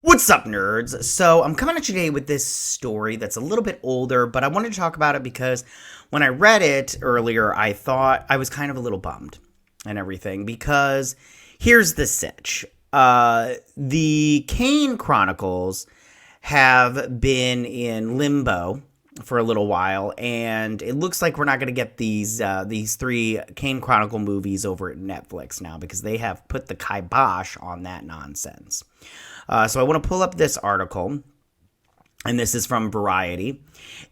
What's up, nerds? So, I'm coming at you today with this story that's a little bit older, but I wanted to talk about it because when I read it earlier, I thought I was kind of a little bummed and everything because here's the sitch. The Kane Chronicles have been in limbo for a little while, and it looks like we're not going to get these three Kane Chronicle movies over at Netflix now because they have put the kibosh on that nonsense. So I want to pull up this article, and this is from Variety.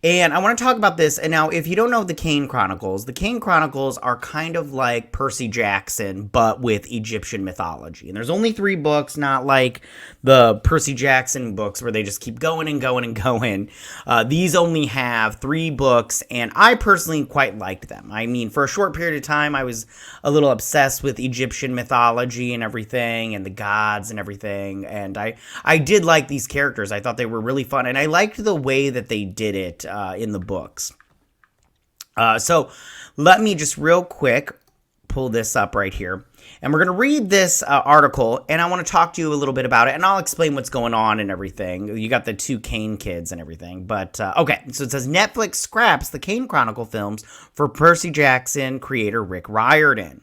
And I want to talk about this. And now, if you don't know the Kane Chronicles are kind of like Percy Jackson, but with Egyptian mythology. And there's only 3 books, not like the Percy Jackson books where they just keep going and going and going. These only have 3 books, and I personally quite liked them. I mean, for a short period of time, I was a little obsessed with Egyptian mythology and everything, and the gods and everything. And I did like these characters. I thought they were really fun, and I liked the way that they did it in the books. So let me just real quick pull this up right here. And we're going to read this article, and I want to talk to you a little bit about it, and I'll explain what's going on and everything. You got the 2 Kane kids and everything. But, okay, so it says Netflix scraps the Kane Chronicle films for Percy Jackson creator Rick Riordan.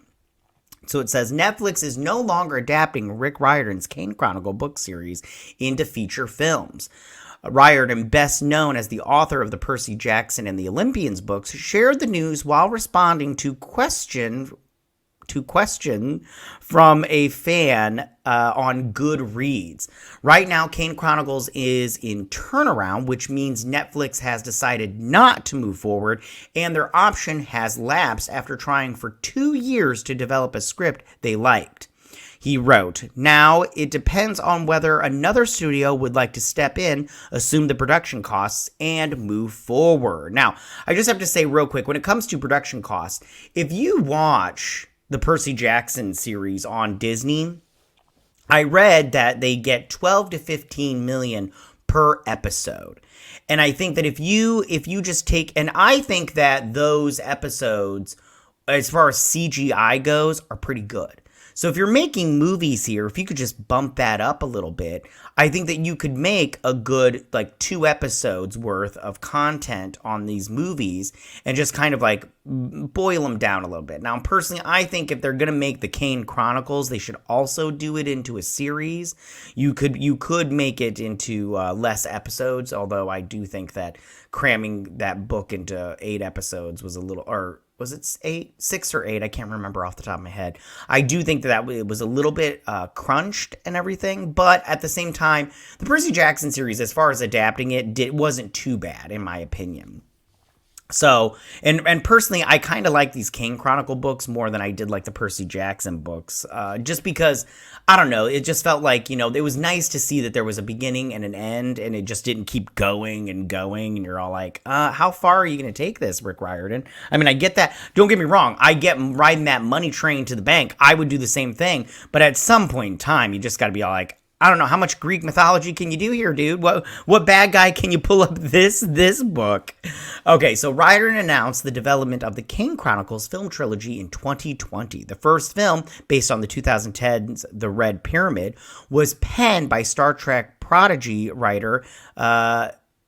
So it says Netflix is no longer adapting Rick Riordan's Kane Chronicle book series into feature films. Riordan, best known as the author of the Percy Jackson and the Olympians books, shared the news while responding to question from a fan on Goodreads. Right now, Kane Chronicles is in turnaround, which means Netflix has decided not to move forward, and their option has lapsed after trying for 2 years to develop a script they liked. He wrote, "Now, it depends on whether another studio would like to step in, assume the production costs, and move forward." Now, I just have to say real quick, when it comes to production costs, if you watch the Percy Jackson series on Disney, I read that they get 12 to 15 million per episode. And I think that if you just take, and I think that those episodes, as far as CGI goes, are pretty good. So if you're making movies here, if you could just bump that up a little bit, I think that you could make a good, 2 episodes worth of content on these movies and just kind of boil them down a little bit. Now, personally, I think if they're going to make the Kane Chronicles, they should also do it into a series. You could make it into less episodes, although I do think that cramming that book into 8 episodes was a little, or was it 6 or 8? I can't remember off the top of my head. I do think that it was a little bit crunched and everything, but at the same time, the Percy Jackson series, as far as adapting it, wasn't too bad, in my opinion. So, and personally, I kind of like these Kane Chronicle books more than I did like the Percy Jackson books, just because, I don't know, it just felt like, it was nice to see that there was a beginning and an end, and it just didn't keep going, and you're all like, how far are you going to take this, Rick Riordan? I mean, I get that. Don't get me wrong. I get riding that money train to the bank. I would do the same thing, but at some point in time, you just got to be all like, I don't know, how much Greek mythology can you do here, dude? What bad guy can you pull up this book? Okay, so Riordan announced the development of the Kane Chronicles film trilogy in 2020. The first film, based on the 2010's The Red Pyramid, was penned by Star Trek prodigy writer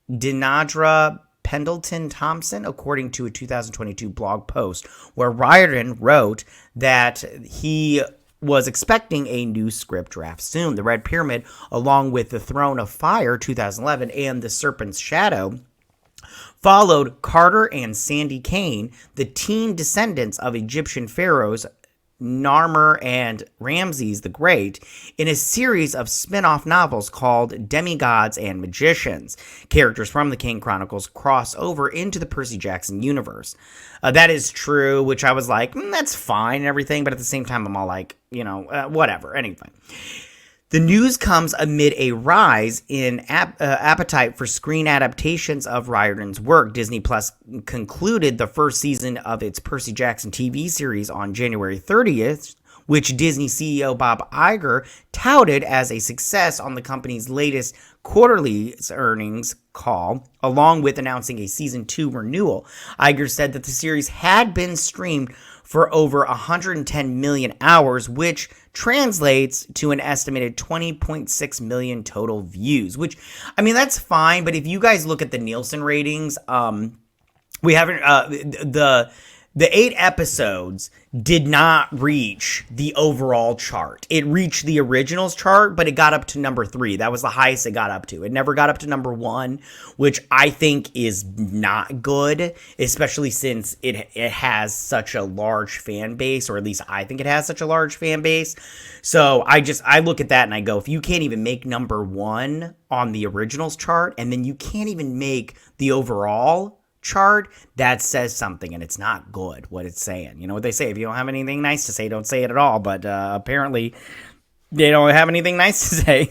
Dinadra Pendleton Thompson, according to a 2022 blog post, where Riordan wrote that he was expecting a new script draft soon. The Red Pyramid, along with The Throne of Fire, 2011, and The Serpent's Shadow, followed Carter and Sandy Kane, the teen descendants of Egyptian pharaohs Narmer and Ramses the Great, in a series of spin-off novels called Demigods and Magicians. Characters from the Kane Chronicles cross over into the Percy Jackson universe. That is true, which I was like, that's fine and everything, but at the same time, I'm all like, whatever, anyway. The news comes amid a rise in appetite for screen adaptations of Riordan's work. Disney Plus concluded the first season of its Percy Jackson TV series on January 30th, which Disney CEO Bob Iger touted as a success on the company's latest quarterly earnings call, along with announcing a season 2 renewal. Iger said that the series had been streamed for over 110 million hours, which translates to an estimated 20.6 million total views, which, I mean, that's fine. But if you guys look at the Nielsen ratings, we haven't, the 8 episodes did not reach the overall chart. It reached the originals chart, but it got up to number 3. That was the highest it got up to. It never got up to number 1, which I think is not good, especially since it has such a large fan base, or at least I think it has such a large fan base. So I look at that and I go, if you can't even make number 1 on the originals chart, and then you can't even make the overall chart, that says something, and it's not good what it's saying. You know what they say, if you don't have anything nice to say, don't say it at all. But apparently they don't have anything nice to say.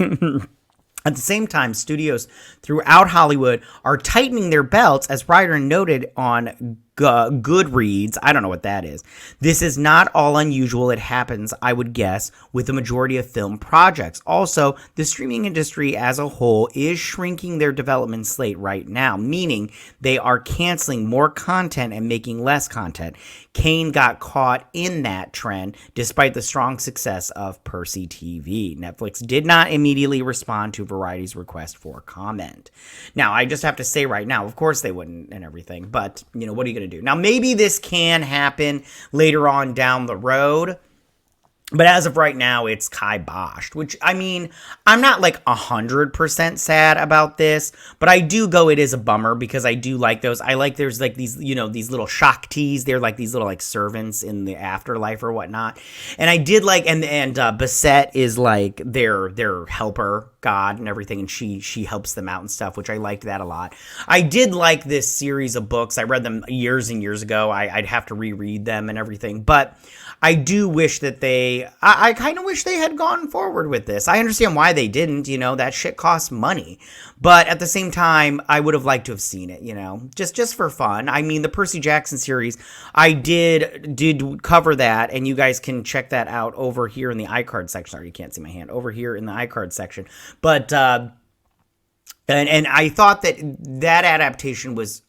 At the same time, studios throughout Hollywood are tightening their belts, as Riordan noted on Goodreads. I don't know what that is. This is not all unusual. It happens, I would guess, with the majority of film projects. Also, the streaming industry as a whole is shrinking their development slate right now, meaning they are canceling more content and making less content. Kane got caught in that trend despite the strong success of Percy TV. Netflix did not immediately respond to Variety's request for comment. Now, I just have to say right now, of course they wouldn't and everything, but, you know, what are you going to do? Now, maybe this can happen later on down the road, but as of right now, it's kiboshed, which, I mean, I'm not like 100% sad about this, but I do go, it is a bummer, because I do like those. I like, there's like these, you know, these little Shaktis. They're like these little like servants in the afterlife or whatnot. And I did like, and Basset is like their helper god and everything, and she helps them out and stuff, which I liked that a lot. I did like this series of books. I read them years and years ago. I'd have to reread them and everything, but I do wish that I kind of wish they had gone forward with this. I understand why they didn't, you know, that shit costs money. But at the same time, I would have liked to have seen it, you know, just for fun. I mean, the Percy Jackson series, I did cover that, and you guys can check that out over here in the iCard section. Sorry, you can't see my hand. Over here in the iCard section. But, and I thought that adaptation was,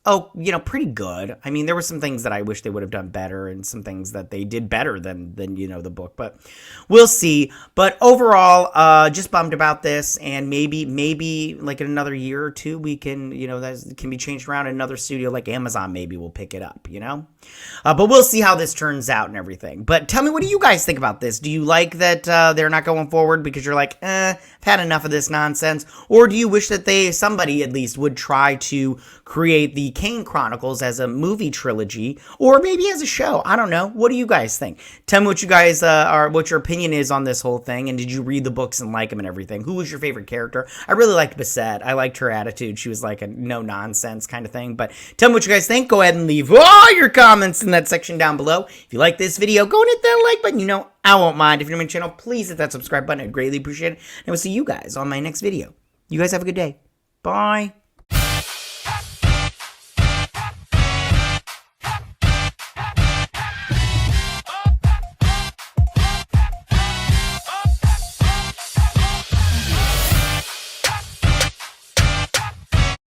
pretty good. I mean, there were some things that I wish they would have done better, and some things that they did better than you know, the book. But we'll see. But overall, just bummed about this, and maybe like in another year or two, we can, you know, that can be changed around. Another studio like Amazon maybe will pick it up, you know. But we'll see how this turns out and everything. But tell me, what do you guys think about this? Do you like that they're not going forward because you're like, I've had enough of this nonsense? Or do you wish that somebody at least would try to create the Kane Chronicles as a movie trilogy, or maybe as a show? I don't know. What do you guys think? Tell me what you guys what your opinion is on this whole thing, and did you read the books and like them and everything? Who was your favorite character? I really liked Basset. I liked her attitude. She was like a no-nonsense kind of thing. But tell me what you guys think. Go ahead and leave all your comments in that section down below. If you like this video, go and hit that like button. You know, I won't mind. If you're new to my channel, please hit that subscribe button. I'd greatly appreciate it. And we'll see you guys on my next video. You guys have a good day. Bye.